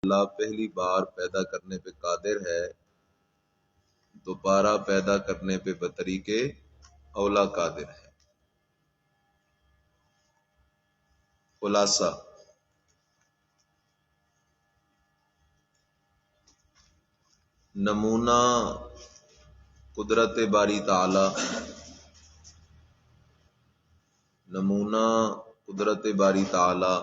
اللہ پہلی بار پیدا کرنے پہ قادر ہے، دوبارہ پیدا کرنے پہ بطریق اولا قادر ہے۔ خلاصہ نمونہ قدرت باری تعالی، نمونہ قدرت باری تعالی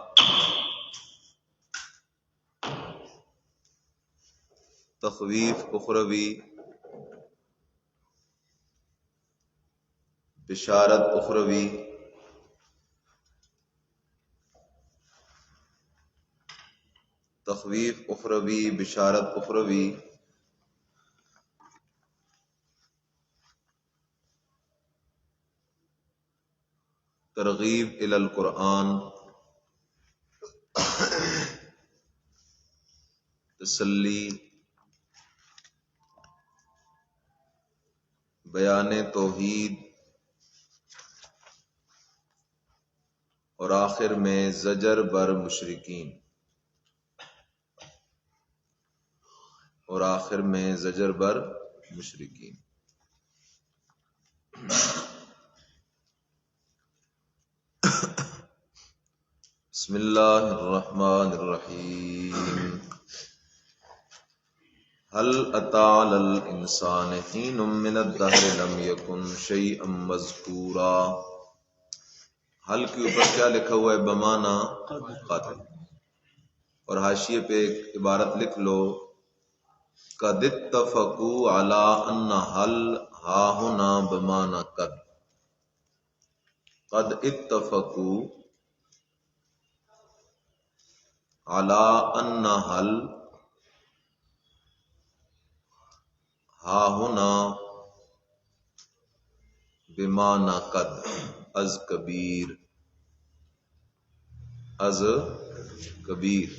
تخویف اخروی، بشارت اخروی، تخویف اخروی، بشارت اخروی، ترغیب الی القرآن، تسلی، بیان توحید، اور آخر میں زجر بر مشرکین، اور آخر میں زجر بر مشرکین۔ بسم اللہ الرحمن الرحیم۔ هل اتى على الانسان حين من الدهر لم يكن شيئا مذكورا۔ حل کے اوپر کیا لکھا ہوا ہے؟ بمانا قد، اور حاشیے پہ ایک عبارت لکھ لو، قد اتفقوا على ان حل ها هنا بمانا قد، قد اتفقوا على ان حل ہا ہونا بمانا قد، از کبیر، از کبیر۔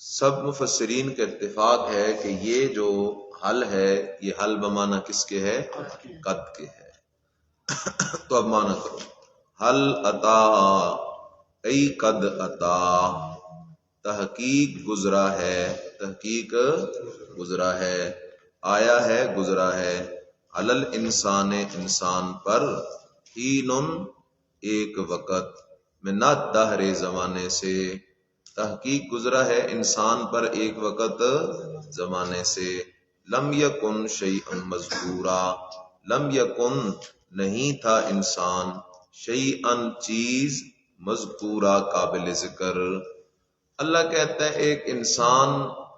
سب مفسرین کا اتفاق ہے کہ یہ جو حل ہے یہ حل بمانا کس کے ہے؟ قد کے ہے۔ تو اب مانا کرو، حل عطا ای قد عطا، تحقیق گزرا ہے، تحقیق گزرا ہے، آیا ہے، گزرا ہے، علل انسان، انسان پر، حین ایک وقت، من الدہر زمانے سے، تحقیق گزرا ہے انسان پر ایک وقت زمانے سے، لم یکن شیئا مذکورا، لم یکن نہیں تھا انسان، شیئا چیز، مذکورا قابل ذکر۔ اللہ کہتا ہے ایک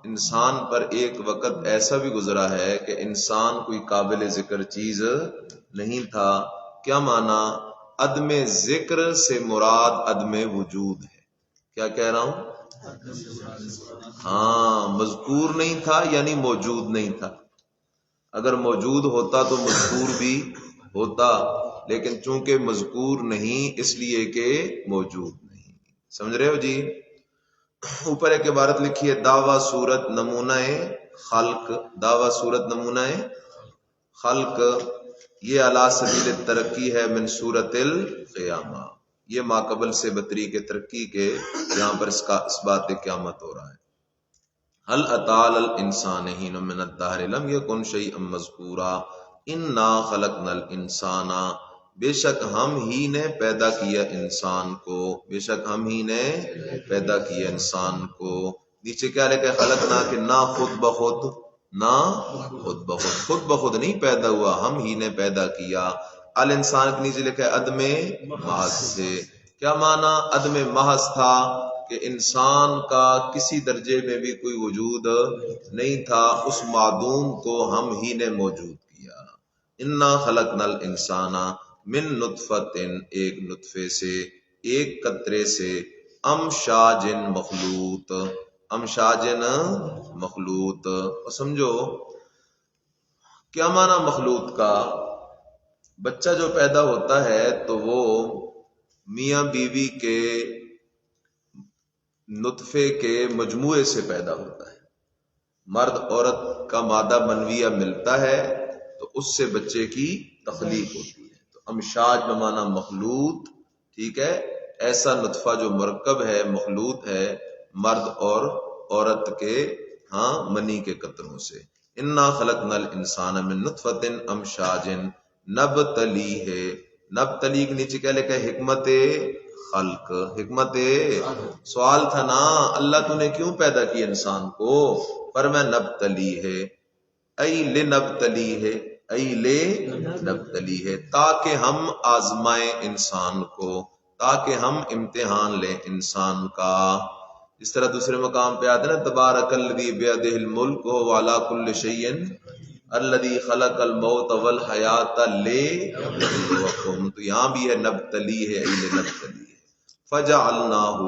انسان پر ایک وقت ایسا بھی گزرا ہے کہ انسان کوئی قابل ذکر چیز نہیں تھا۔ کیا معنی؟ عدم ذکر سے مراد عدم وجود ہے۔ کیا کہہ رہا ہوں؟ ہاں، مذکور نہیں تھا یعنی موجود نہیں تھا۔ اگر موجود ہوتا تو مذکور بھی ہوتا، لیکن چونکہ مذکور نہیں اس لیے کہ موجود نہیں۔ سمجھ رہے ہو جی؟ اوپر ایک عبارت لکھی ہے، دعوی صورت نمونہ خلق، دعوی صورت نمونہ خلق، یہ علی سبیل ترقی ہے من صورت القیامہ، یہ ماقبل سے بطریق ترقی کے یہاں پر اس کا اثبات قیامت ہو رہا ہے۔ هل اتى على الانسان حين من الدهر لم يكن شيئا مذكورا انا خلقنا الانسان، بے شک ہم ہی نے پیدا کیا انسان کو، بے شک ہم ہی نے پیدا کیا انسان کو۔ نیچے کیا لکھا ہے؟ خلقنا، کہ نہ خود بخود، نہ خود بخود، خود بخود نہیں پیدا ہوا، ہم ہی نے پیدا کیا۔ الانسان کے نیچے لکھا ہے عدم محض سے۔ کیا معنی؟ عدم محض تھا کہ انسان کا کسی درجے میں بھی کوئی وجود نہیں تھا، اس معدوم کو ہم ہی نے موجود کیا۔ انا خلقنا الانسان من نطفت، ایک نطفے سے، ایک قطرے سے، امشاجن مخلوط، امشاجن مخلوط۔ اور سمجھو کیا معنی مخلوط کا؟ بچہ جو پیدا ہوتا ہے تو وہ میاں بیوی کے نطفے کے مجموعے سے پیدا ہوتا ہے۔ مرد عورت کا مادہ منویہ ملتا ہے تو اس سے بچے کی تخلیق ہوتی ہے۔ تو امشاج بمعنی مخلوط، ٹھیک ہے، ایسا نطفہ جو مرکب ہے، مخلوط ہے مرد اور عورت کے منی کے قطروں سے. انا خلقنا الانسان من نطفۃ امشاج نبتلیہ. نبتلی کے نیچے کیا لکھا ہے؟ حکمت خلق. حکمت سوال تھا نا، اللہ تو نے کیوں پیدا کیا انسان کو؟ پر میں نبتلی ہے، ای لنبتلی ہے، ای لنبتلی ہے، تاکہ ہم آزمائیں انسان کو، تاکہ ہم امتحان لیں انسان کا. اس طرح دوسرے مقام پہ آتے نا، تبارک الذی بیدہ الملک وہو علی کل شیء الذی خلق الموت والحیات لیبلوکم. تو یہاں بھی ہے نبتلی ہے، ای لنبتلی ہے. فجعلناہ،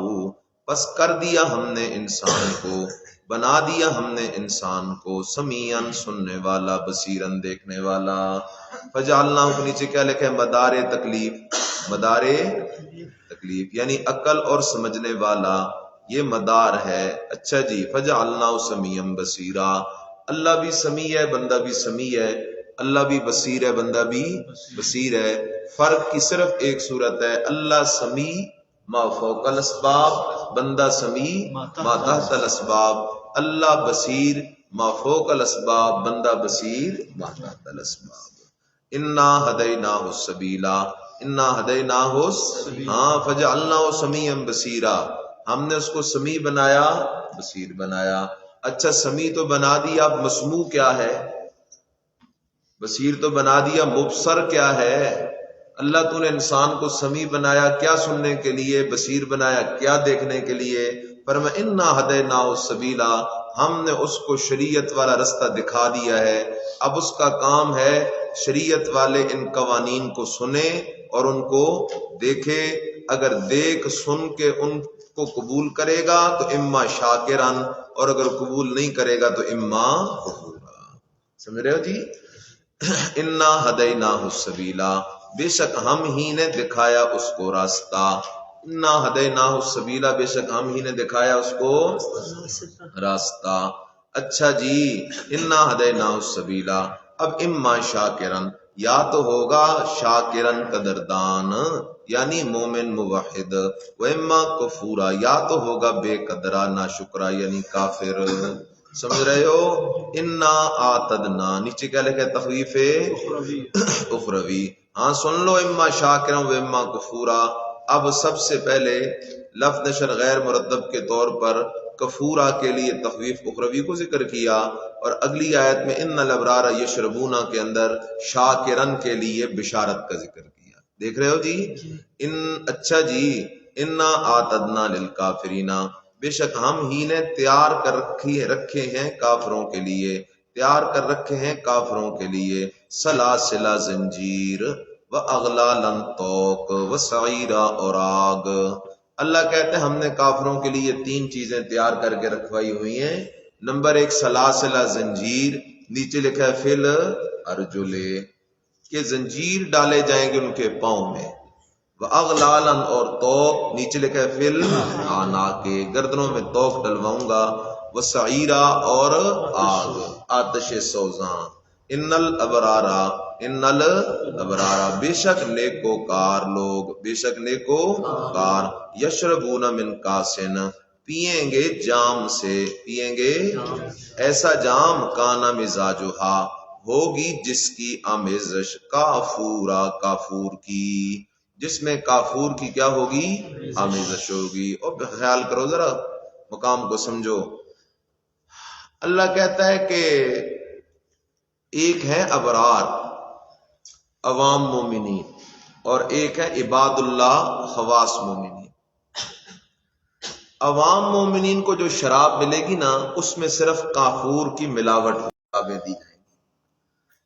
پس کر دیا ہم نے انسان کو، بنا دیا ہم نے انسان کو سمیعاً، سننے والا، بصیراً، دیکھنے والا. فجعلناہ کے نیچے کیا لکھا ہے؟ مدار تکلیف. مدار تکلیف یعنی عقل اور سمجھنے والا، یہ مدار ہے. اچھا جی، فجعلناہ سمیعاً بصیرا. اللہ بھی سمیع ہے، بندہ بھی سمیع ہے. اللہ بھی بصیر ہے، بندہ بھی بصیر ہے. فرق کی صرف ایک صورت ہے، اللہ سمیع ما فوق الاسباب، بندہ سمیع ما تحت الاسباب. اللہ بصیر ما فوق الاسباب، بندہ بصیر ما تحت الاسباب. انا ہدیناہ السبیلا، انا ہدیناہ فجعلناہ سمیعا بصیرا. ہم نے اس کو سمیع بنایا، بصیر بنایا. اچھا سمیع تو بنا دیا، اب مسموع کیا ہے؟ بصیر تو بنا دیا، مبصر کیا ہے؟ اللہ تو نے انسان کو سمیع بنایا کیا؟ سننے کے لیے. بصیر بنایا کیا؟ دیکھنے کے لیے. پر میں انا ہدیناہ السبیلا، ہم نے اس کو شریعت والا رستہ دکھا دیا ہے. اب اس کا کام ہے شریعت والے ان قوانین کو سنے اور ان کو دیکھے. اگر دیکھ سن کے ان کو قبول کرے گا تو اما شاکرن، اور اگر قبول نہیں کرے گا تو اما کفورا. سمجھ رہے ہو جی؟ انا ہدیناہ السبیلا، بے شک ہم ہی نے دکھایا اس کو راستہ. انا ہدیناہ السبیلا، بے شک ہم ہی نے دکھایا اس کو راستہ. اچھا جی، انا ہدیناہ السبیلا. اب اما شاکرن، یا تو ہوگا شاکرن قدردان یعنی مومن موحد، و اما کفورا، یا تو ہوگا بے قدرہ ناشکرہ یعنی کافر. سمجھ رہے ہو؟ انا آتدنا، نیچے کیا لکھا ہے؟ تخویف اخروی. ہاں سن لو، اما شاکرا و اما کفورا. اب سب سے پہلے لفظ نشر غیر مرتب کے طور پر کفورا کے لیے تخویف اخروی کو ذکر کیا، اور اگلی آیت میں ان الابرار یشربون کے اندر شاکرن کے لیے بشارت کا ذکر کیا. دیکھ رہے ہو جی؟ اچھا جی، انا آتدنا للکافرین، بے شک ہم ہی نے تیار کر رکھے ہیں کافروں کے لیے، تیار کر رکھے ہیں کافروں کے لیے سلاسل زنجیر و اغلالا طوق و سعیرا اور آگ. اللہ کہتے ہیں ہم نے کافروں کے لیے 3 چیزیں تیار کر کے رکھوائی ہوئی ہیں. نمبر 1 سلاسل زنجیر، نیچے لکھا ہے فل ارجلے، کہ زنجیر ڈالے جائیں گے ان کے پاؤں میں. اغلالا اور توق، نیچے لکھا ہے فل آناق، گردنوں میں توق ڈلواؤں گا. وسعیرا اور آگ، آتش سوزاں. ان الابرارا، ان الابرارا، بے شک نیکوکار لوگ، بے شک نیکوکار. یشربون من کاسن، پیئیں گے جام سے، پیئیں گے ایسا جام کانا مزاجہا، ہوگی جس کی آمیزش کافورا، کافور کی، جس میں کافور کی کیا ہوگی؟ آمیزش ہوگی. اور خیال کرو ذرا، مقام کو سمجھو. اللہ کہتا ہے کہ ایک ہے ابرار عوام مومنین، اور ایک ہے عباد اللہ خواص مومنین. عوام مومنین کو جو شراب ملے گی نا، اس میں صرف کافور کی ملاوٹ شرابیں دی جائیں گی.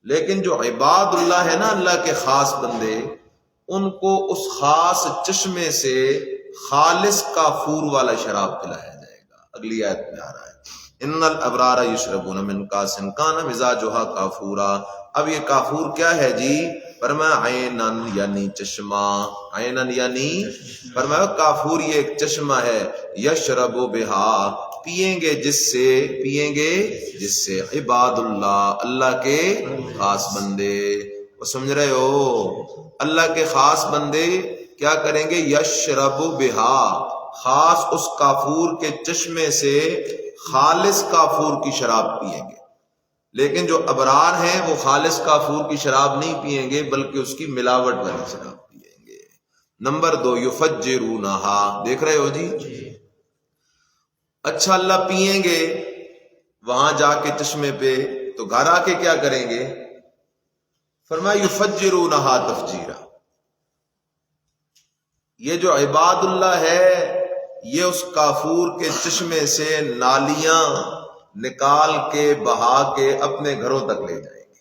لیکن جو عباد اللہ ہے نا، اللہ کے خاص بندے، ان کو اس خاص چشمے سے خالص کافور والا شراب پلایا جائے گا. اگلی آیت میں آ رہا ہے ان الابرار یشربون من کاس کان مزاجھا کافورا. اب یہ کافور کیا ہے جی؟ فرمایا عینن یعنی چشمہ، عینن یعنی فرمایا کافور یہ ایک چشمہ ہے. یشرب بہا، پیئیں گے جس سے، پیئیں گے جس سے عباد اللہ، اللہ کے خاص بندے. وہ سمجھ رہے ہو؟ اللہ کے خاص بندے کیا کریں گے؟ یشرب بہا، خاص اس کافور کے چشمے سے خالص کافور کی شراب پیئیں گے۔ لیکن جو ابرار ہیں وہ خالص کافور کی شراب نہیں پیئیں گے بلکہ اس کی ملاوٹ والی شراب پیئیں گے۔ نمبر 2 یفجرونہا، دیکھ رہے ہو جی؟ اچھا اللہ پیئیں گے وہاں جا کے چشمے پہ، تو گھر آ کے کیا کریں گے؟ فرمایا یفجرونہا تفجیرا۔ یہ جو عباد اللہ ہے یہ اس کافور کے چشمے سے نالیاں نکال کے بہا کے اپنے گھروں تک لے جائیں گے۔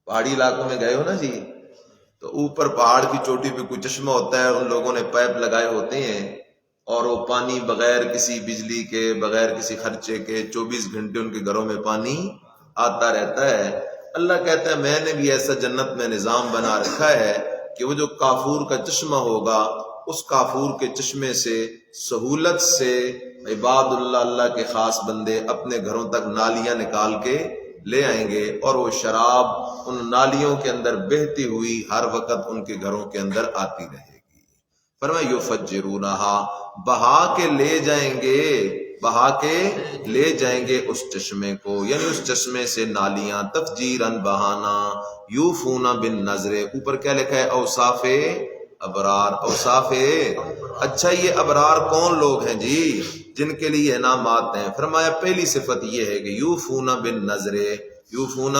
پہاڑی علاقوں میں گئے ہو نا جی، تو اوپر پہاڑ کی چوٹی پہ کوئی چشمہ ہوتا ہے، ان لوگوں نے پائپ لگائے ہوتے ہیں اور وہ پانی بغیر کسی بجلی کے، بغیر کسی خرچے کے 24 گھنٹے ان کے گھروں میں پانی آتا رہتا ہے۔ اللہ کہتا ہے میں نے بھی ایسا جنت میں نظام بنا رکھا ہے کہ وہ جو کافور کا چشمہ ہوگا اس کافور کے چشمے سے سہولت سے عباد اللہ، اللہ کے خاص بندے اپنے گھروں تک نالیاں نکال کے لے آئیں گے، اور وہ شراب ان نالیوں کے اندر بہتی ہوئی ہر وقت ان کے گھروں کے اندر آتی رہے گی۔ فرمایا یفجرونہا، بہا کے لے جائیں گے، بہا کے لے جائیں گے اس چشمے کو، یعنی اس چشمے سے نالیاں، تفجیرن بہانا، یوفون بالنذر۔ اوپر کیا لکھا ہے؟ اوصاف ابرار، اوصاف۔ اچھا یہ ابرار کون لوگ ہیں جی جن کے لیے انعامات ہیں؟ فرمایا پہلی صفت یہ ہے کہ یوفون بالنذر، یوفون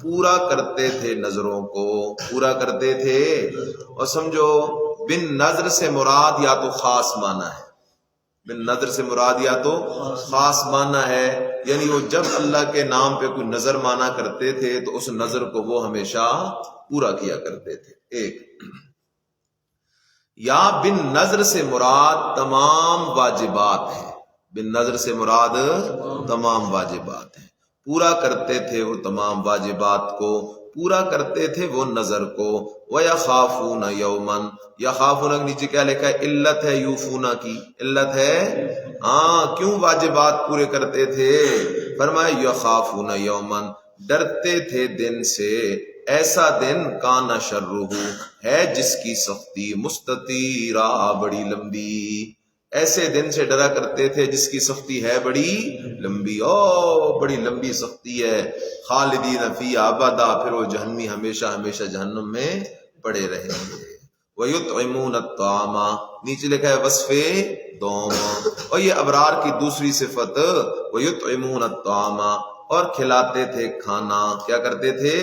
پورا کرتے تھے نظروں کو، پورا کرتے تھے۔ اور سمجھو بن نظر سے مراد یا تو خاص معنی ہے، بن نظر سے مراد یا تو خاص معنی ہے، یعنی وہ جب اللہ کے نام پہ کوئی نظر مانا کرتے تھے تو اس نظر کو وہ ہمیشہ پورا کیا کرتے تھے۔ ایک یا بن نظر سے مراد تمام واجبات ہیں، بن نظر سے مراد تمام واجبات ہیں، پورا کرتے تھے وہ تمام واجبات کو، پورا کرتے تھے وہ نظر کو۔ وَيَخَافُونَ يَوْمًا، یخافون کے نیچے کیا لکھا ہے؟ علت ہے یوفونا کی، علت ہے ہاں، کیوں واجبات پورے کرتے تھے؟ فرمایا یخافون یومن، ڈرتے تھے دن سے، ایسا دن کان شرہ، ہے جس کی سختی مستطیرا، بڑی لمبی، ایسے دن سے ڈرا کرتے تھے جس کی سختی ہے بڑی لمبی، او بڑی لمبی سختی ہے، خالدین فی ابدا، پھر وہ جہنمی ہمیشہ ہمیشہ جہنم میں پڑے رہیں گے۔ وَيُطْعِمُونَ الطَّعَامَ، نیچے لکھا ہے وصف دوم، اور یہ ابرار کی دوسری صفت، وَيُطْعِمُونَ الطَّعَامَ، اور کھلاتے تھے کھانا، کیا کرتے تھے؟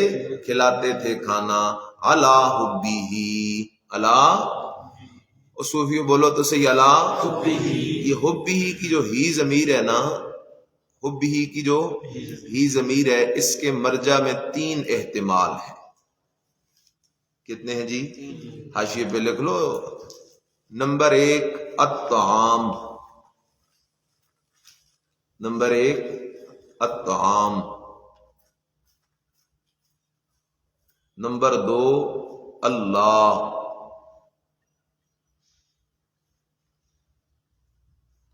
کھلاتے تھے کھانا، عَلَى حُبِّهِ، عَلَى، صوفیوں بولو تو صحیح، عَلَى حُبِّهِ، یہ حُبِّهِ کی جو ہی ضمیر ہے نا، حُبِّهِ کی جو ہی ضمیر ہے، اس کے مرجع میں 3 احتمال ہیں۔ کتنے ہیں جی؟ حاشیے پہ لکھ لو۔ نمبر 1 الطعام، نمبر 1 الطعام، نمبر 2 اللہ،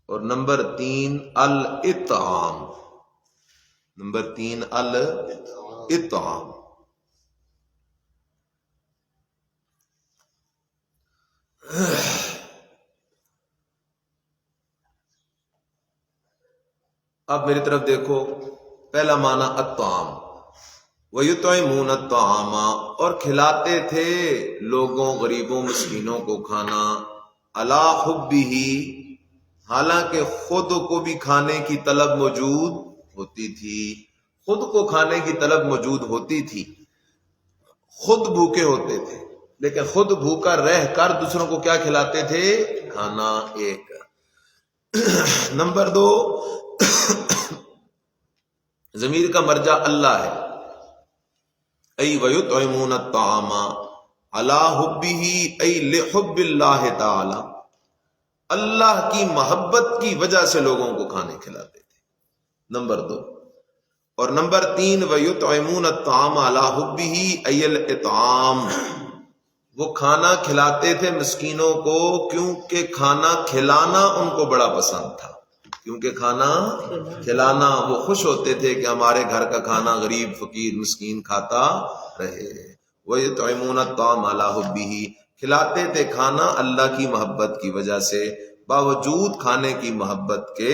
اور نمبر 3 الاطعام، نمبر 3 الاطعام۔ اب میری طرف دیکھو، پہلا معنی الطعام، وَيُطْعِمُونَ الطَّعَامَ، اور کھلاتے تھے لوگوں، غریبوں، مسکینوں کو کھانا، عَلَى حُبِّهِ، حالانکہ خود کو بھی کھانے کی طلب موجود ہوتی تھی، خود کو کھانے کی طلب موجود ہوتی تھی، خود بھوکے ہوتے تھے لیکن خود بھوکا رہ کر دوسروں کو کیا کھلاتے تھے؟ کھانا۔ ایک نمبر 2 ضمیر کا مرجع اللہ ہے، ای وَيُطْعِمُونَ الطَّعَامَ عَلَى حُبِّهِ، ای لِحُبِّ اللَّهِ تعالی، اللہ کی محبت کی وجہ سے لوگوں کو کھانے کھلاتے تھے، نمبر 2۔ اور نمبر 3 وَيُطْعِمُونَ الطَّعَامَ عَلَى حُبِّهِ ای الاطعام، وہ کھانا کھلاتے تھے مسکینوں کو کیونکہ کھانا کھلانا ان کو بڑا پسند تھا، کیونکہ کھانا کھلانا وہ خوش ہوتے تھے کہ ہمارے گھر کا کھانا غریب فقیر مسکین کھاتا رہے۔ وَيُطْعِمُونَ الطَّعَامَ عَلَى حُبِّهِ، کھلاتے تھے کھانا اللہ کی محبت کی وجہ سے، باوجود کھانے کی محبت کے،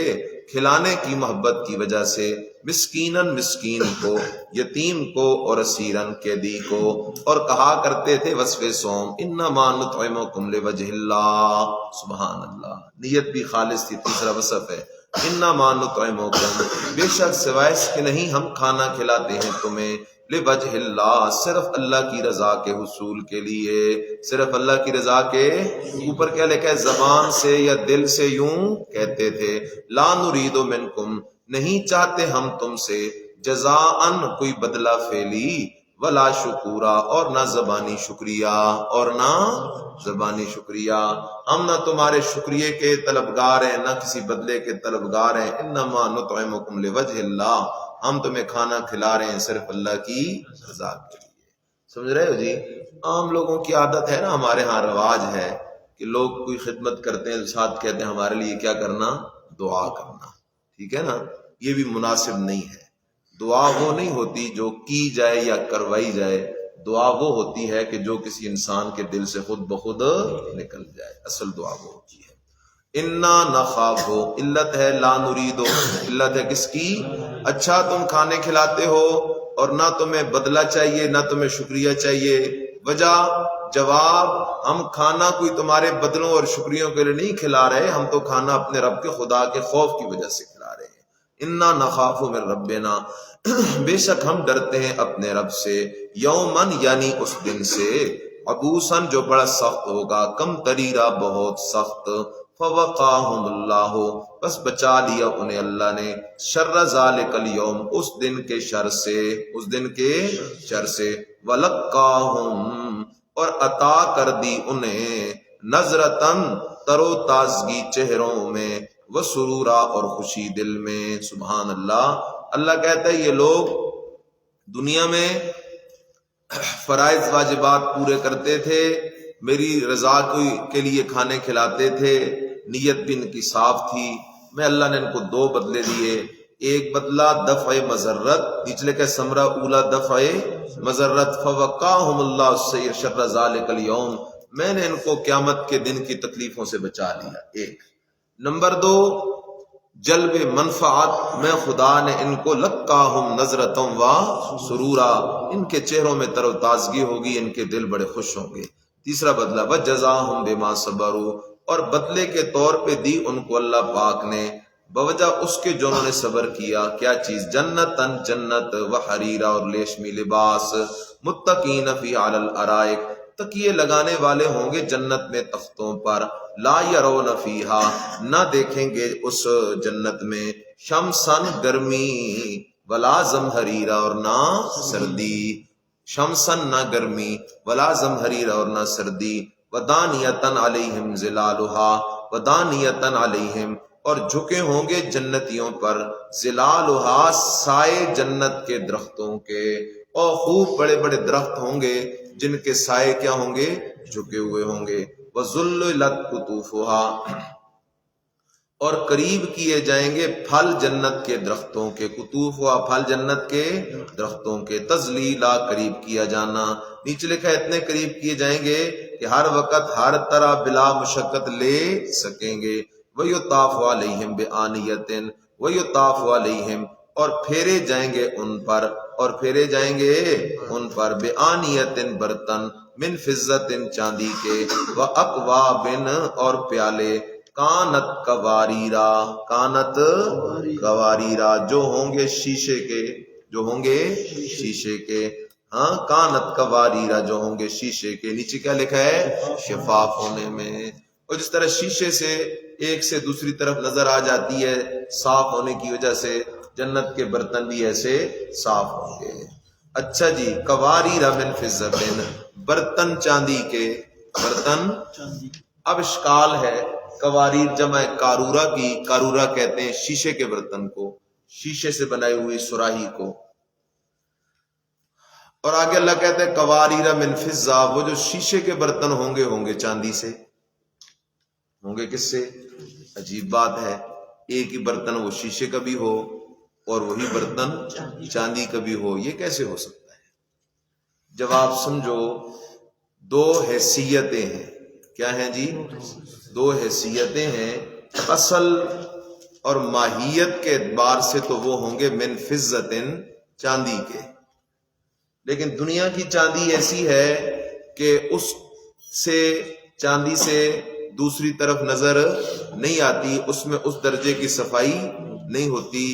کھلانے کی محبت کی وجہ سے، مسکینن مسکین کو، یتیم کو، اور اسیرن قیدی کو، اور کہا کرتے تھے وصف صوم انما نطعمکم لوجہ اللہ، سبحان اللہ، نیت بھی خالص تھی، تیسرا وصف ہے انما نطعمکم، بے شک سوائے اس کے نہیں ہم کھانا کھلاتے ہیں تمہیں، لوجہ اللہ، صرف اللہ کی رضا کے حصول کے لیے، صرف اللہ کی رضا کے، اوپر کیا لکھا ہے، زبان سے یا دل سے یوں کہتے تھے، لا نرید منکم، نہیں چاہتے ہم تم سے، جزاءن، کوئی بدلہ فعلی، ولا شکورا، اور نہ زبانی شکریہ، اور نہ زبانی شکریہ، ہم نہ تمہارے شکریہ کے طلبگار ہیں نہ کسی بدلے کے طلبگار ہیں، انما نطعمکم لوجہ اللہ، ہم تمہیں کھانا کھلا رہے ہیں صرف اللہ کی رضا کے لیے۔ سمجھ رہے ہو جی؟ عام لوگوں کی عادت ہے نا، ہمارے ہاں رواج ہے کہ لوگ کوئی خدمت کرتے ہیں ساتھ کہتے ہیں ہمارے لیے کیا کرنا، دعا کرنا، ٹھیک ہے نا، یہ بھی مناسب نہیں ہے۔ دعا وہ نہیں ہوتی جو کی جائے یا کروائی جائے، دعا وہ ہوتی ہے کہ جو کسی انسان کے دل سے خود بخود نکل جائے، اصل دعا وہ ہوتی ہے۔ انا نخاف، علت ہے لا نریدو، علت ہے کس کی، اچھا تم کھانے کھلاتے ہو اور نہ تمہیں بدلہ چاہیے نہ تمہیں شکریہ چاہیے، وجہ، جواب، ہم کھانا کوئی تمہارے بدلوں اور شکریوں کے لیے نہیں کھلا رہے، ہم تو کھانا اپنے رب کے خدا کے خوف کی وجہ سے کھلا رہے ہیں۔ انا نخاف من ربنا، بے شک ہم ڈرتے ہیں اپنے رب سے، یومن، یعنی اس دن سے، عبوسن، جو بڑا سخت ہوگا، کم تریرا، بہت سخت، فوقاہم اللہ، بس بچا لیا انہیں اللہ نے، شر ذالک الیوم، اس دن کے شر سے، اس دن کے شر سے، ولقاہم، اور عطا کر دی انہیں، نظرتن، تر و تازگی چہروں میں، وسرورا، اور خوشی دل میں، سبحان اللہ۔ اللہ کہتا ہے یہ لوگ دنیا میں فرائض واجبات پورے کرتے تھے، میری رضا کے لیے کھانے کھلاتے تھے، نیت بھی ان کی صاف تھی، میں اللہ نے ان کو دو بدلے دیے، ایک بدلہ دفع مضرت، نچلے کے ثمرہ اولا دفع مضرت، فوقاہم اللہ السیئ شر ذالک الیوم، میں نے ان کو قیامت کے دن کی تکلیفوں سے بچا لیا، ایک۔ نمبر دو، جلب منفعت، میں خدا نے ان کو لقاہم نظرتم و سرورا، ان کے چہروں میں تر و تازگی ہوگی، ان کے دل بڑے خوش ہوں گے۔ تیسرا بدلہ، وجزاہم بما صبروا، اور بدلے کے طور پہ دی ان کو اللہ پاک نے بوجہ اس کے جو انہوں نے صبر کیا، کیا چیز، جنتن، جنت، وحریرا، اور ریشمی لباس، متقین فی علی الارائک، تکیے لگانے والے ہوں گے جنت میں تختوں پر، لا یرون فیہا، نہ دیکھیں گے اس جنت میں، شمسن، گرمی، ولا زمہریرا، اور نہ سردی، شمسن، نہ گرمی، ولا زمہریرا، اور نہ سردی، ودانیتن علیہم ظلالہا، ودانیتن علیہم، اور جھکے ہوں گے جنتیوں پر، ظلالہا، سائے جنت کے درختوں کے، اور خوب بڑے بڑے درخت ہوں گے جن کے سائے کیا ہوں گے، جھکے ہوئے ہوں گے، وَذُلِّلَتْ قُطُوفُهَا، اور قریب کیے جائیں گے پھل جنت کے درختوں کے، قطوف ہوا، پھل جنت کے درختوں کے، تذلیلا، قریب کیا جانا، نیچے لکھا ہے اتنے قریب کیے جائیں گے کہ ہر وقت ہر طرح بلا مشقت لے سکیں گے، وَيُطَافُ عَلَيْهِمْ بِآنِيَةٍ، وَيُطَافُ عَلَيْهِمْ، اور پھیرے جائیں گے ان پر، اور پھیرے جائیں گے ان پر، بِآنِيَةٍ، برتن، من فضة، چاندی کے، وَأَكْوَابٍ، اور پیالے، کانت قواریرا، کانت قواریرا، جو ہوں گے شیشے کے، جو ہوں گے شیشے کے، ہاں، کانت قواریرا، جو ہوں گے شیشے کے، نیچے کیا لکھا ہے، شفاف ہونے میں، اور جس طرح شیشے سے ایک سے دوسری طرف نظر آ جاتی ہے صاف ہونے کی وجہ سے، جنت کے برتن بھی ایسے صاف ہوں گے۔ اچھا جی، قواریرا من فضة، برتن چاندی کے، برتن، اب اشکال ہے، قواریر جمع کارورا کی، کارورا کہتے ہیں شیشے کے برتن کو، شیشے سے بنائی ہوئی سراہی کو، اور آگے اللہ کہتے ہیں قواریر من فضہ، وہ جو شیشے کے برتن ہوں گے چاندی سے، ہوں گے کس سے؟ عجیب بات ہے، ایک ہی برتن وہ شیشے کا بھی ہو اور وہی برتن چاندی کا بھی ہو، یہ کیسے ہو سکتا ہے؟ جواب سمجھو، دو حیثیتیں ہیں. کیا ہیں جی؟ دو حیثیتیں ہیں. اصل اور ماہیت کے اعتبار سے تو وہ ہوں گے من فضت، چاندی کے. لیکن دنیا کی چاندی ایسی ہے کہ اس سے چاندی سے دوسری طرف نظر نہیں آتی، اس میں اس درجے کی صفائی نہیں ہوتی.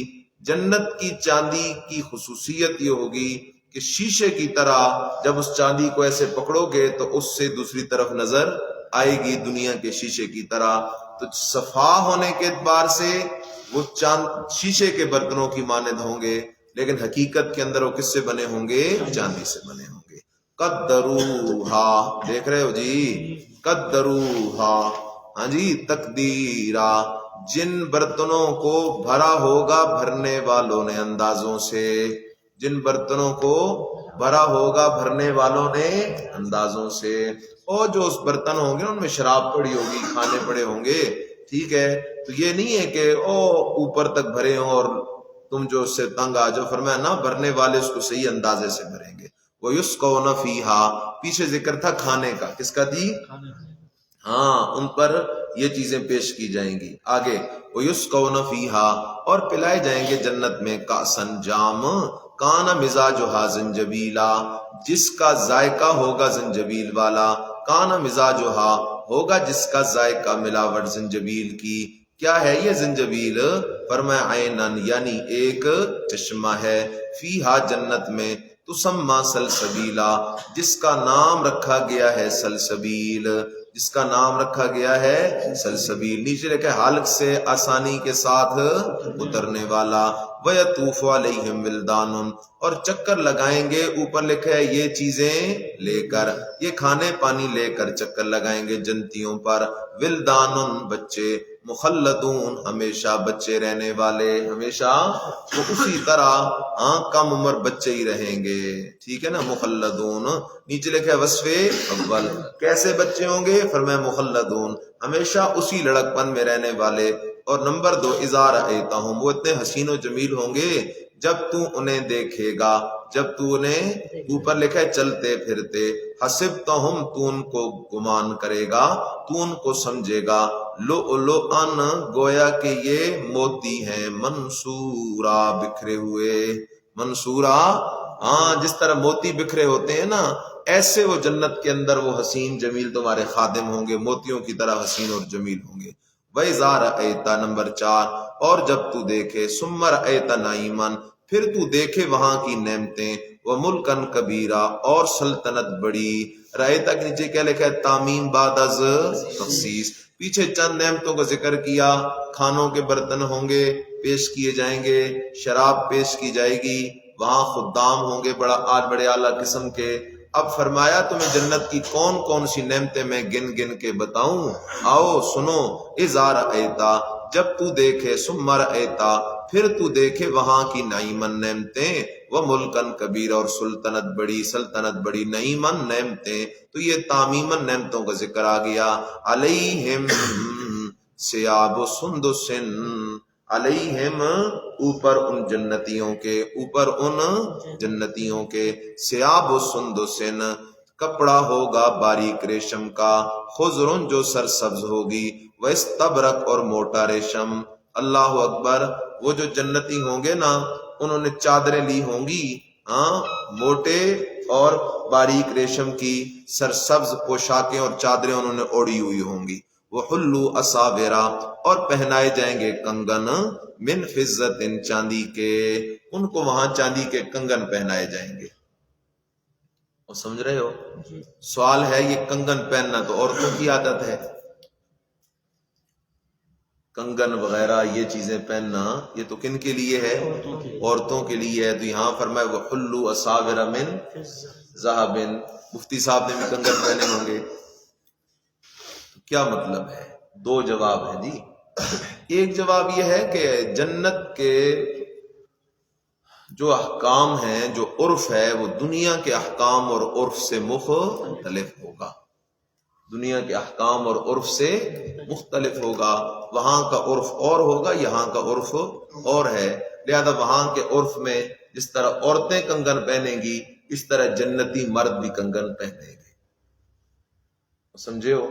جنت کی چاندی کی خصوصیت یہ ہوگی کہ شیشے کی طرح جب اس چاندی کو ایسے پکڑو گے تو اس سے دوسری طرف نظر آئے گی دنیا کے شیشے کی طرح. تو صفا ہونے کے اعتبار سے وہ شیشے کے برتنوں کی مانند ہوں گے، لیکن حقیقت کے اندر وہ کس سے بنے ہوں گے؟ چاندی سے بنے ہوں گے. قدروہا، دیکھ رہے ہو جی؟ قدروہا، ہاں جی، تقدیرا. جن برتنوں کو بھرا ہوگا بھرنے والوں نے اندازوں سے، جن برتنوں کو بھرا ہوگا بھرنے والوں نے اندازوں سے. اور جو اس برتن ہوں گے ان میں شراب پڑی ہوگی، کھانے پڑے ہوں گے، ٹھیک ہے. تو یہ نہیں ہے کہ اوپر تک بھرے ہوں اور تم جو اس سے تنگ آ جاؤ. فرمایا نہ، بھرنے والے اس کو صحیح اندازے سے بھریں گے. وَيُسْقَوْنَ فِيهَا، پیچھے ذکر تھا کھانے کا. کس کا جی؟ ہاں، ان پر یہ چیزیں پیش کی جائیں گی. آگے وَيُسْقَوْنَ فِيهَا، اور پلائے جائیں گے جنت میں کاسن، جام، کانا مزاجھا زنجبیلا، جس کا ذائقہ ہوگا زنجبیل والا. کانا مزاجھا، ہوگا جس کا ذائقہ ملاوٹ زنجبیل کی. کیا ہے یہ زنجبیل؟ فرمایا عینن، یعنی ایک چشمہ ہے. فیہا، جنت میں، تسمى سلسبیلا، جس کا نام رکھا گیا ہے سلسبیل، جس کا نام رکھا گیا ہے سلسبیل. نیچے لکھا ہے حلق سے آسانی کے ساتھ اترنے والا. وَيَطُوفُ عَلَيْهِمْ وِلْدَانٌ، اور چکر لگائیں گے، اوپر لکھا ہے یہ چیزیں لے کر، یہ کھانے پانی لے کر چکر لگائیں گے جنتیوں پر. ولدان، بچے، مخلدون، ہمیشہ بچے رہنے والے، ہمیشہ وہ اسی طرح کم عمر بچے ہی رہیں گے، ٹھیک ہے نا. مخلدون، نیچے لکھا ہے وصف اول، کیسے بچے ہوں گے؟ فرمایا مخلدون، ہمیشہ اسی لڑک پن میں رہنے والے. اور نمبر 2، اذا رأیتہم، وہ اتنے حسین و جمیل ہوں گے جب تو انہیں دیکھے گا، جب تو انہیں، اوپر لکھا ہے چلتے پھرتے. حسبتہم، تو ان کو گمان کرے گا، تو ان کو سمجھے گا. لؤلؤن، گویا کہ یہ موتی ہیں، منصورا، بکھرے ہوئے. منصورا، ہاں، جس طرح موتی بکھرے ہوتے ہیں نا، ایسے وہ جنت کے اندر وہ حسین جمیل تمہارے خادم ہوں گے، موتیوں کی طرح حسین اور جمیل ہوں گے. وَإِذَا رَأَيْتَ، نمبر 4، اور جب تو دیکھے، ثُمَّ رَأَيْتَ نَعِيمًا، پھر تو دیکھے وہاں کی نعمتیں، وَمُلْكًا كَبِيرًا، اور سلطنت بڑی. رأیتہ کے نیچے کیا لکھا ہے؟ تعمیم بعد از تخصیص. پیچھے چند نعمتوں کا ذکر کیا، کھانوں کے برتن ہوں گے، پیش کیے جائیں گے، شراب پیش کی جائے گی، وہاں خدام ہوں گے بڑے اعلیٰ قسم کے. اب فرمایا تمہیں جنت کی کون کون سی نعمتیں میں گن گن کے بتاؤں؟ آؤ سنو. اذا رأیتا، جب تو دیکھے، ثم رأیتا، پھر تو دیکھے وہاں کی نعیمن، نعمتیں، وملکن کبیر، اور سلطنت بڑی، نعیمن، نعمتیں. تو یہ تعمیمن نعمتوں کا ذکر آ گیا. علیہم ثیاب سندس، علیہم، اوپر ان جنتیوں کے، ثیاب سندس، کپڑا ہوگا باریک ریشم کا، خضر، جو سرسبز ہوگی، واستبرق، اور موٹا ریشم. اللہ اکبر. وہ جو جنتی ہوں گے نا، انہوں نے چادریں لی ہوں گی، موٹے اور باریک ریشم کی سرسبز پوشاکیں اور چادریں انہوں نے اوڑی ہوئی ہوں گی. وحلوا اساورا، اور پہنائے جائیں گے کنگن، من فضت، چاندی کے، ان کو وہاں چاندی کے کنگن پہنائے جائیں گے. اور سمجھ رہے ہو؟ سوال ہے، یہ کنگن پہننا تو عورتوں کی عادت ہے، کنگن وغیرہ یہ چیزیں پہننا یہ تو کن کے لیے ہے؟ عورتوں کے لیے ہے. تو یہاں فرمائے وحلوا اساور من ذهب. مفتی صاحب نے بھی کنگن پہنے ہوں گے. کیا مطلب ہے؟ 2 جواب ہیں جی. ایک جواب یہ ہے کہ جنت کے جو احکام ہیں، جو عرف ہے، وہ دنیا کے احکام اور عرف سے مختلف ہوگا. دنیا کے احکام اور عرف سے مختلف ہوگا. وہاں کا عرف اور ہوگا، یہاں کا عرف اور ہے. لہذا وہاں کے عرف میں جس طرح عورتیں کنگن پہنیں گی، اس طرح جنتی مرد بھی کنگن پہنیں گے. سمجھے ہو؟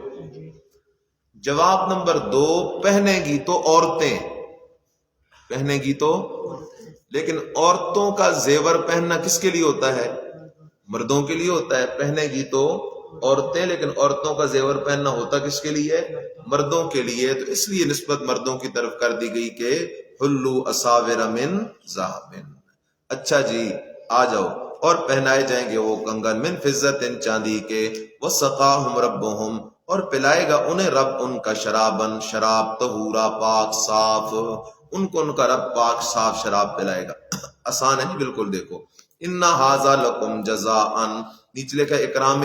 جواب نمبر 2، پہنے گی تو عورتیں، پہنے گی تو، لیکن عورتوں کا زیور پہننا کس کے لیے ہوتا ہے؟ مردوں کے لیے ہوتا ہے. پہنے گی تو عورتیں، لیکن عورتوں کا زیور پہننا ہوتا کس کے لیے؟ مردوں کے لیے. تو اس لیے نسبت مردوں کی طرف کر دی گئی کہ حلو اساور من ذہب. اچھا جی آ جاؤ. اور پہنائے جائیں گے وہ کنگن من فضت، چاندی کے. وسقاہم ربہم، اور پلائے گا انہیں رب ان کا شرابن، شراب طہورا، پاک صاف. ان کو ان کا رب پاک صاف شراب پلائے گا. آسان ہے جی بالکل. دیکھو انا ھذا لکم جزاء، نیچے لکھا اکرام،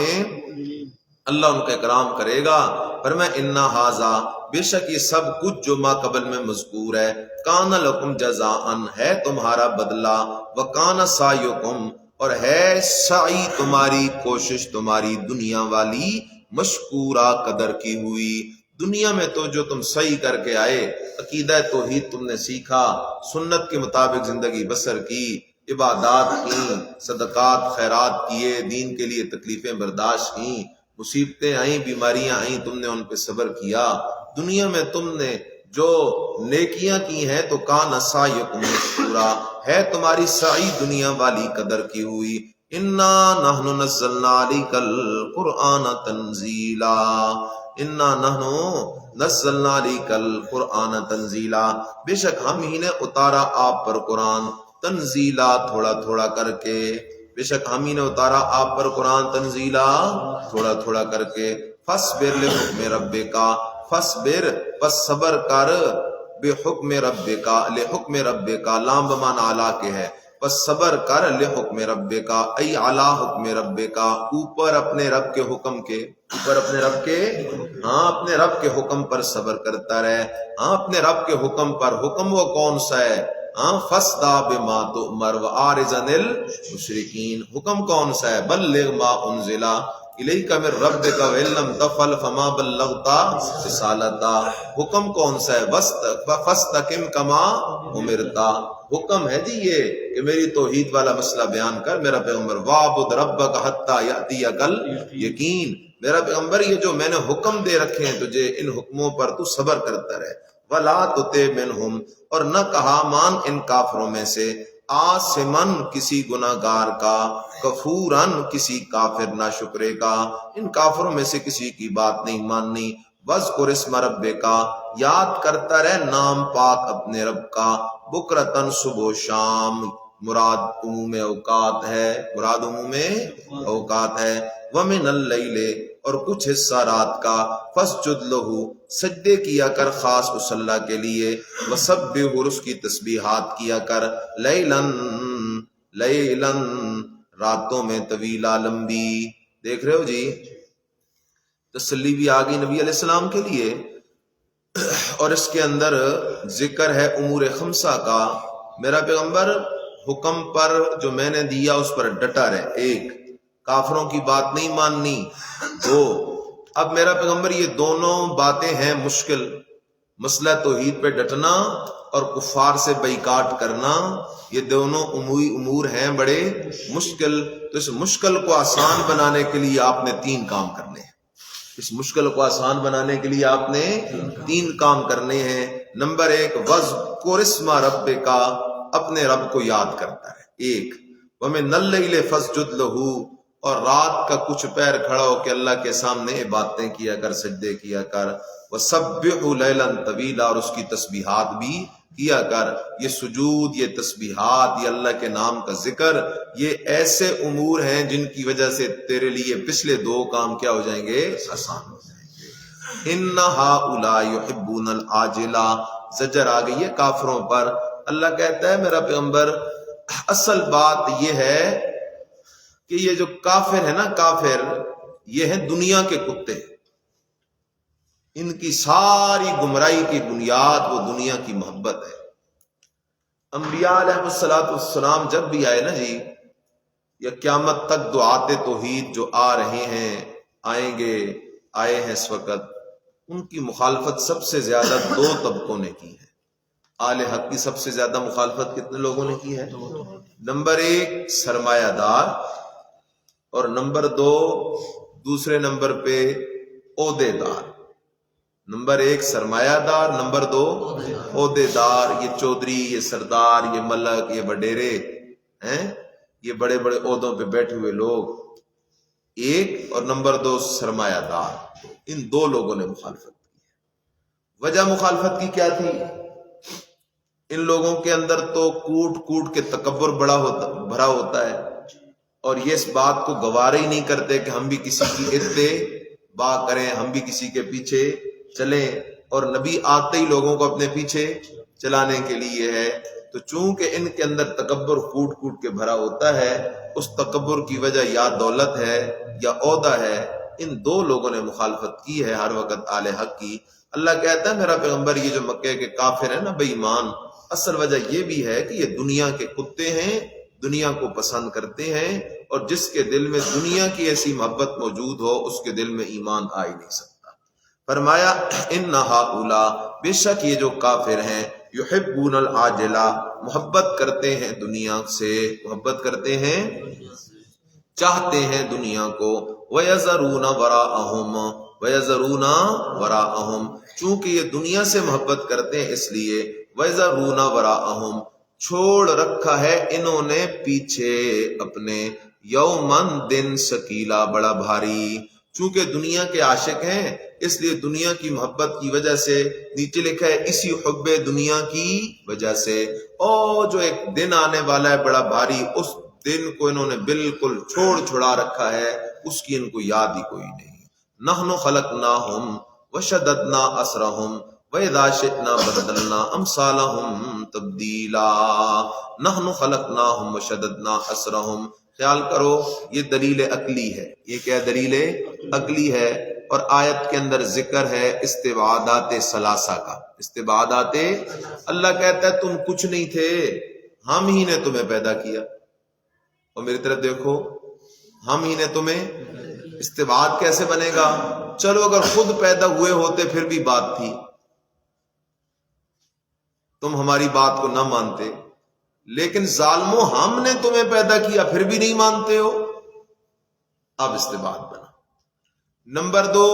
اللہ ان کا اکرام کرے گا. فرمایا انا ھذا، بے شک یہ سب کچھ جو ما قبل میں مذکور ہے، کان لکم جزاء، ہے تمہارا بدلہ، وکان سعیکم، اور ہے سعی تمہاری، کوشش تمہاری دنیا والی، مشکورہ، قدر کی ہوئی. دنیا میں تو جو تم صحیح کر کے آئے، عقیدہ توحید تم نے سیکھا، سنت کے مطابق زندگی بسر کی، عبادات کی، صدقات خیرات کیے، دین کے لیے تکلیفیں برداشت کی، مصیبتیں آئیں، بیماریاں آئیں، تم نے ان پہ صبر کیا. دنیا میں تم نے جو نیکیاں کی ہیں تو کان سعیکم مشکورا، ہے تمہاری سعی دنیا والی، قدر کی ہوئی. انا نحن نزلنا علیک القرآن تنزیلا، انا نحن نزلنا علیک القرآن تنزیلا، بے شک ہم ہی نے اتارا آپ پر قرآن، تنزیلا، تھوڑا تھوڑا کر کے. بے شک ہم ہی نے اتارا آپ پر قرآن تنزیلا، تھوڑا تھوڑا کر کے. فاصبر لحکم ربک، فاصبر، پس صبر کر، بے حکم ربک، لحکم ربک، لام بمعنی اعلیٰ کے ہے، پس صبر کر، لحکم ربک ای علی حکم ربک، اوپر اپنے رب کے حکم کے، اوپر اپنے رب کے، ہاں اپنے رب کے حکم پر صبر کرتا رہے. ہاں اپنے رب کے حکم پر. حکم وہ کون سا ہے؟ ہاں فاصدع بما تؤمر واعرض عن المشرکین. حکم کون سا ہے؟ بلغ ما انزل الیک من ربک وان لم تفعل فما بلغت رسالتہ. حکم کون سا ہے؟ فاستقم کما امرت. حکم ہے جی یہ کہ میری توحید والا مسئلہ بیان کر میرا پیغمبر. واعبد ربک حتی یأتیک الیقین. میرا پیغمبر یہ جو میں نے حکم دے رکھے ہیں تجھے، ان حکموں پر تو صبر کرتا رہے. ولا تطع منہم، اور نہ کہا مان ان کافروں میں سے، آثمن، کسی گناہگار کا، کفورن، کسی کافر ناشکرے کا. ان کافروں میں سے کسی کی بات نہیں ماننی. وذکر اسم ربک، یاد کرتا رہے نام پاک اپنے رب کا. بکرتن، صبح و شام، مراد عموم اوقات ہے، مراد عموم اوقات ہے. ومن اللیل، اور کچھ حصہ رات کا. فسجد لہ، سجدے کیا کر خاص اس اللہ کے لیے. وسبح، اور اس کی تسبیحات کیا کر. لیلن، لیلن، راتوں میں، طویلا، لمبی. دیکھ رہے ہو جی، تسلی بھی آ گئی نبی علیہ السلام کے لیے. اور اس کے اندر ذکر ہے امور خمسہ کا. میرا پیغمبر حکم پر جو میں نے دیا اس پر ڈٹا رہے. ایک، کافروں کی بات نہیں ماننی. دو، اب میرا پیغمبر یہ دونوں باتیں ہیں مشکل. مسئلہ توحید پہ ڈٹنا اور کفار سے بائیکاٹ کرنا، یہ دونوں امور ہیں بڑے مشکل. تو اس مشکل کو آسان بنانے کے لیے آپ نے 3 کام کرنے ہیں. اس مشکل کو آسان بنانے کے لیے آپ نے 3 کام کرنے ہیں. نمبر 1، وذکر اسم ربک، اپنے رب کو یاد کرتا ہے. 1، ومن اللیل فسجد لہ، اور رات کا کچھ پیر کھڑا ہو کے اللہ کے سامنے عبادتیں کیا کر، سجدے کیا کر. وسبح لیلا طویلا، اور اس کی تسبیحات بھی کیا کر. یہ سجود، یہ تسبیحات، یہ اللہ کے نام کا ذکر، یہ ایسے امور ہیں جن کی وجہ سے تیرے لیے پچھلے 2 کام کیا ہو جائیں گے؟ آسان ہو جائیں گے. ان ہؤلاء یحبون العاجلہ، زجر آ گئی ہے کافروں پر. اللہ کہتا ہے میرا پیغمبر اصل بات یہ ہے کہ یہ جو کافر ہے نا، کافر یہ ہیں دنیا کے کتے. ان کی ساری گمراہی کی بنیاد وہ دنیا کی محبت ہے. انبیاء علیہ السلام جب بھی آئے نا جی، یا قیامت تک دعات توحید جو آ رہے ہیں، آئیں گے، آئے ہیں اس وقت، ان کی مخالفت سب سے زیادہ 2 طبقوں نے کی ہے. آل حق کی سب سے زیادہ مخالفت کتنے لوگوں نے کی ہے؟ نمبر 1 سرمایہ دار، اور نمبر 2 دوسرے نمبر پہ عہدے دار، نمبر 1 سرمایہ دار، نمبر 2 عہدے دار. یہ چودھری، یہ سردار، یہ ملک، یہ وڈیرے ہیں، یہ بڑے بڑے عہدوں پہ بیٹھے ہوئے لوگ ایک، اور نمبر 2 سرمایہ دار. ان دو لوگوں نے مخالفت کی. وجہ مخالفت کی کیا تھی؟ ان لوگوں کے اندر تو کوٹ کوٹ کے تکبر بھرا ہوتا ہے، اور یہ اس بات کو گوارا ہی نہیں کرتے کہ ہم بھی کسی کی اتباع کریں، ہم بھی کسی کے پیچھے چلیں، اور نبی آتے ہی لوگوں کو اپنے پیچھے چلانے کے لیے ہے. تو چونکہ ان کے اندر تکبر کوٹ کوٹ کے بھرا ہوتا ہے، اس تکبر کی وجہ یا دولت ہے یا عہدہ ہے. ان دو لوگوں نے مخالفت کی ہے ہر وقت آل حق کی. اللہ کہتا ہے میرا پیغمبر یہ جو مکے کے کافر ہیں نا بے ایمان، اصل وجہ یہ بھی ہے کہ یہ دنیا کے کتے ہیں، دنیا کو پسند کرتے ہیں، اور جس کے دل میں دنیا کی ایسی محبت موجود ہو اس کے دل میں ایمان آ ہی نہیں سکتا. فرمایا ان ہؤلاء، بے شک یہ جو کافر ہیں، یحبون العاجلہ، محبت کرتے ہیں دنیا سے، محبت کرتے ہیں، چاہتے ہیں دنیا کو. وَيَذَرُونَ وَرَاءَهُمْ، چونکہ یہ دنیا سے محبت کرتے ہیں اس لیے وَيَذَرُونَ وَرَاءَهُمْ، چھوڑ رکھا ہے انہوں نے پیچھے اپنے، یومن دن ثقیلا، بڑا بھاری. چونکہ دنیا کے عاشق ہیں اس لیے دنیا کی محبت کی وجہ سے، نیچے لکھا ہے اسی حب دنیا کی وجہ سے، اور جو ایک دن آنے والا ہے بڑا بھاری، اس دن کو انہوں نے بالکل چھوڑا رکھا ہے، اس کی ان کو یاد ہی کوئی نہیں. نحن خلقناہم وشددنا اسرہم وَإِذَا شِئْنَا بَدَّلْنَا أَمْثَالَهُمْ تَبْدِيلًا. نحن خلقناہم وشددنا اسرہم. خیال کرو یہ دلیل عقلی ہے. یہ کیا دلیل عقلی ہے؟ اور آیت کے اندر ذکر ہے استبعادات ثلاثہ کا. استبعادات، اللہ کہتا ہے تم کچھ نہیں تھے، ہم ہی نے تمہیں پیدا کیا. اور میری طرف دیکھو، ہم ہی نے تمہیں، استبعاد کیسے بنے گا؟ چلو اگر خود پیدا ہوئے ہوتے پھر بھی بات تھی، تم ہماری بات کو نہ مانتے، لیکن ظالموں ہم نے تمہیں پیدا کیا پھر بھی نہیں مانتے ہو. اب استبعاد بنا. نمبر 2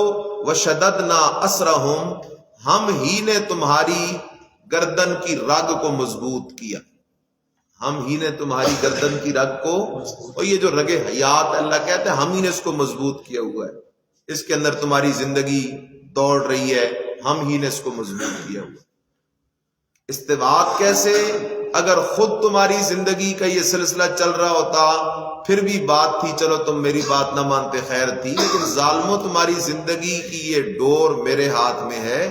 وشددنا اسرہم، ہم ہی نے تمہاری گردن کی رگ کو مضبوط کیا. ہم ہی نے تمہاری گردن کی رگ کو، اور یہ جو رگ حیات اللہ کہتے ہیں ہم ہی نے اس کو مضبوط کیا ہوا ہے، اس کے اندر تمہاری زندگی دوڑ رہی ہے، ہم ہی نے اس کو مضبوط کیا ہوا ہے. استبعاد کیسے؟ اگر خود تمہاری زندگی کا یہ سلسلہ چل رہا ہوتا پھر بھی بات تھی، چلو تم میری بات نہ مانتے خیر تھی، لیکن ظالموں تمہاری زندگی کی یہ ڈور میرے ہاتھ میں ہے،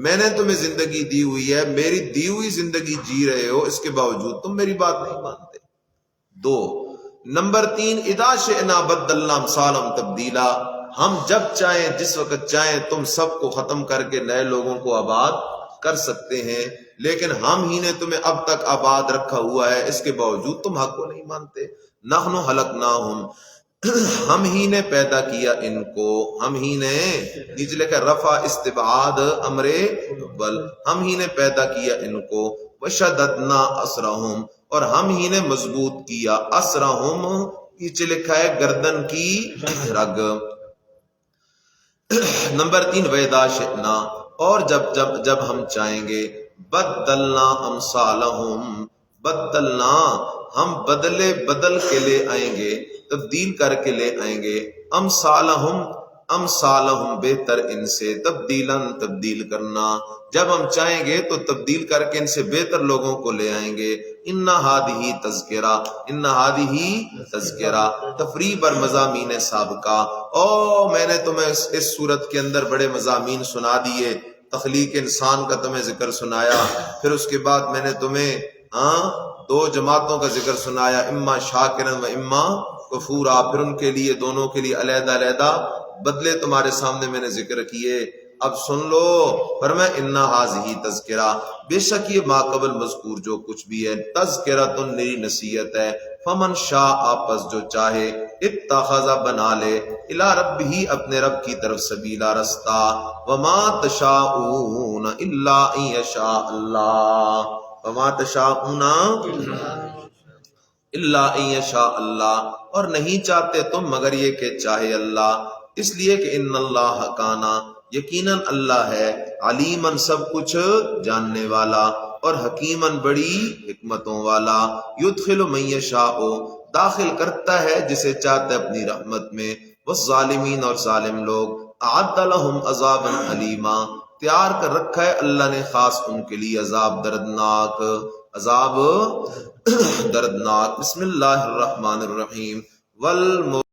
میں نے تمہیں زندگی دی ہوئی ہے، میری دی ہوئی زندگی جی رہے ہو، اس کے باوجود تم میری بات نہیں مانتے. 2 نمبر 3 اذا شئنا بدلنا امثالهم تبدیلا، ہم جب چاہیں جس وقت چاہیں تم سب کو ختم کر کے نئے لوگوں کو آباد کر سکتے ہیں، لیکن ہم ہی نے تمہیں اب تک آباد رکھا ہوا ہے، اس کے باوجود تم حق کو نہیں مانتے. نحن خلقناہم، ہم ہی نے پیدا کیا ان کو، ہم ہی نے، نیچے لکھا رفع استبعاد امر بل، ہم ہی نے پیدا کیا ان کو. وشددنا اسرہم، اور ہم ہی نے مضبوط کیا اسرہم، نیچے لکھا ہے گردن کی رگ. نمبر 3 وَإِذَا شِئْنَا، اور جب ہم چاہیں گے، بدلنا امثالہم، بدلنا، ہم بدل کے لے آئیں گے، تبدیل کر کے لے آئیں گے، امثالہم بہتر ان سے، تبدیل کرنا، جب ہم چاہیں گے تو تبدیل کر کے ان سے بہتر لوگوں کو لے آئیں گے. ان ہادہ تذکرہ، تفریح بر مضامین سابقہ. او میں نے تمہیں اس صورت کے اندر بڑے مضامین سنا دیے، تخلیق انسان کا تمہیں ذکر سنایا، پھر اس کے بعد میں نے تمہیں 2 جماعتوں کا ذکر سنایا، اما شاکرا و اما کفورا، پھر ان کے لیے دونوں کے لیے علیحدہ علیحدہ بدلے تمہارے سامنے میں نے ذکر کیے. اب سن لو، فرمایا ان ھذہ تذکرہ، بے شک یہ ما قبل مذکور جو کچھ بھی ہے تذکرۃ، نئی نصیحت ہے. فمن شاء، آپس جو چاہے، اتخذ، بنا لے، الی ربہ، اپنے رب کی طرف، سبیلا، رستہ. وما تشاءون الا ان یشاء اللہ، وما تشاءون الا ان یشاء اللہ، اور نہیں چاہتے تم مگر یہ کہ چاہے اللہ. اس لیے کہ ان اللہ کانا یقیناً اللہ ہے علیماً سب کچھ جاننے والا اور حکیماً بڑی حکمتوں والا یدخل من یشاء داخل کرتا ہے جسے چاہتا ہے اپنی رحمت میں والظالمین اور ظالم لوگ اعد لهم عذابا علیما تیار کر رکھا ہے اللہ نے خاص ان کے لیے عذاب دردناک عذاب دردناک بسم اللہ الرحمن الرحیم